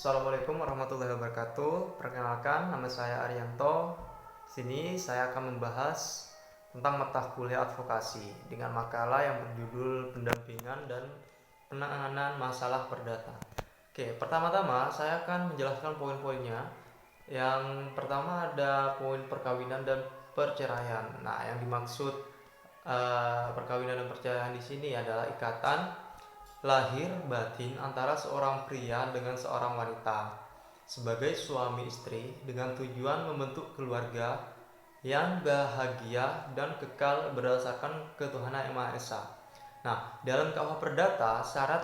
Assalamualaikum warahmatullahi wabarakatuh. Perkenalkan, nama saya Arianto. Sini saya akan membahas tentang mata kuliah advokasi dengan makalah yang berjudul pendampingan dan penanganan masalah perdata. Oke, pertama-tama saya akan menjelaskan poin-poinnya. Yang pertama ada poin perkawinan dan perceraian. Nah, yang dimaksud perkawinan dan perceraian di sini adalah ikatan lahir batin antara seorang pria dengan seorang wanita sebagai suami istri dengan tujuan membentuk keluarga yang bahagia dan kekal berdasarkan ketuhanan Yang Maha Esa. Nah, dalam KUH Perdata, syarat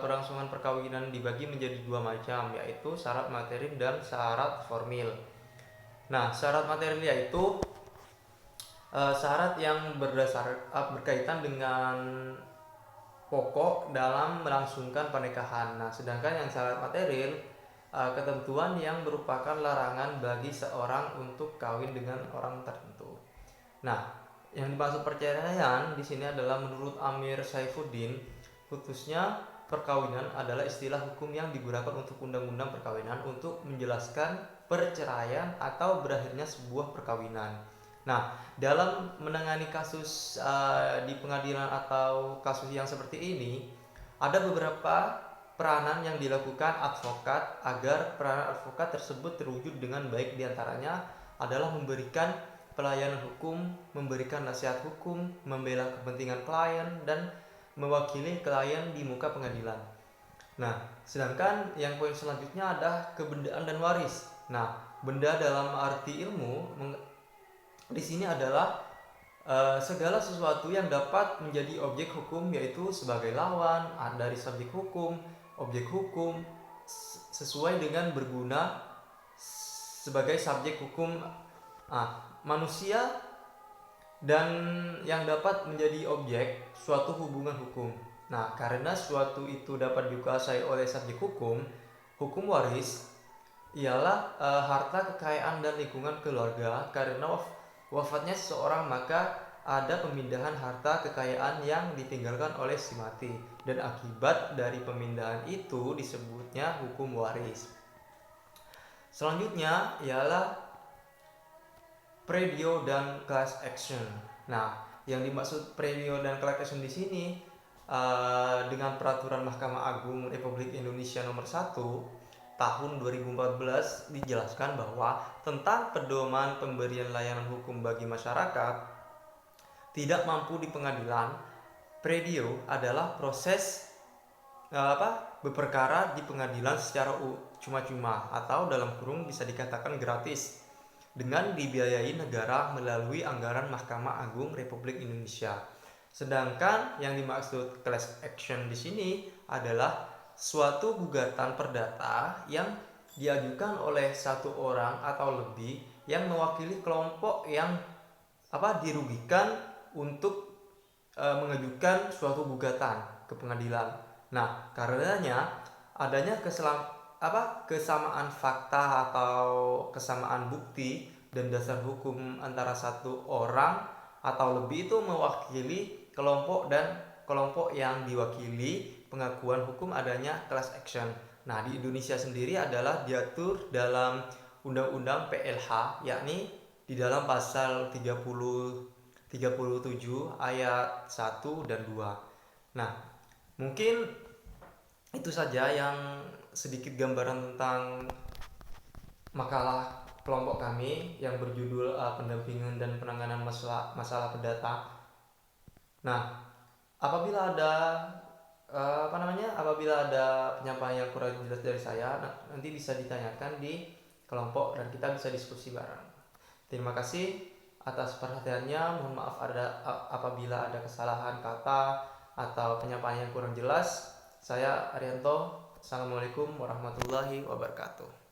berlangsungan perkawinan dibagi menjadi dua macam, yaitu syarat material dan syarat formil. Nah, syarat material yaitu syarat yang berkaitan dengan pokok dalam melangsungkan pernikahan. Nah, sedangkan yang syarat material ketentuan yang merupakan larangan bagi seorang untuk kawin dengan orang tertentu. Nah, yang dimaksud perceraian di sini adalah menurut Amir Saifuddin, khususnya perkawinan adalah istilah hukum yang digunakan untuk undang-undang perkawinan untuk menjelaskan perceraian atau berakhirnya sebuah perkawinan. Nah, dalam menangani kasus di pengadilan atau kasus yang seperti ini, ada beberapa peranan yang dilakukan advokat agar peranan advokat tersebut terwujud dengan baik. Diantaranya adalah memberikan pelayanan hukum, memberikan nasihat hukum, membela kepentingan klien, dan mewakili klien di muka pengadilan. Nah, sedangkan yang poin selanjutnya adalah kebendaan dan waris. Nah, benda dalam arti ilmu di sini adalah segala sesuatu yang dapat menjadi objek hukum, yaitu sebagai lawan dari subjek hukum, objek hukum sesuai dengan berguna sebagai subjek hukum manusia, dan yang dapat menjadi objek suatu hubungan hukum. Nah, karena suatu itu dapat dikuasai oleh subjek hukum, hukum waris ialah harta kekayaan dan lingkungan keluarga. Karena wafatnya seseorang, maka ada pemindahan harta kekayaan yang ditinggalkan oleh si mati, dan akibat dari pemindahan itu disebutnya hukum waris. Selanjutnya ialah predio dan class action. Nah, yang dimaksud predio dan class action di sini dengan peraturan Mahkamah Agung Republik Indonesia nomor 1 tahun 2014 dijelaskan bahwa tentang pedoman pemberian layanan hukum bagi masyarakat tidak mampu di pengadilan. Predio adalah proses berperkara di pengadilan secara cuma-cuma atau dalam kurung bisa dikatakan gratis dengan dibiayai negara melalui anggaran Mahkamah Agung Republik Indonesia. Sedangkan yang dimaksud class action di sini adalah suatu gugatan perdata yang diajukan oleh satu orang atau lebih yang mewakili kelompok yang dirugikan untuk mengajukan suatu gugatan ke pengadilan. Nah, karenanya adanya kesamaan fakta atau kesamaan bukti dan dasar hukum antara satu orang atau lebih itu mewakili kelompok, dan kelompok yang diwakili pengakuan hukum adanya class action. Nah, di Indonesia sendiri adalah diatur dalam Undang-Undang PLH, yakni di dalam pasal 37 ayat 1 dan 2. Nah, mungkin itu saja yang sedikit gambaran tentang makalah kelompok kami yang berjudul pendampingan dan penanganan masalah perdata. Nah, apabila ada penyampaian yang kurang jelas dari saya, nanti bisa ditanyakan di kelompok dan kita bisa diskusi bareng. Terima kasih atas perhatiannya. Mohon maaf apabila ada kesalahan kata atau penyampaian yang kurang jelas. Saya Arianto. Assalamualaikum warahmatullahi wabarakatuh.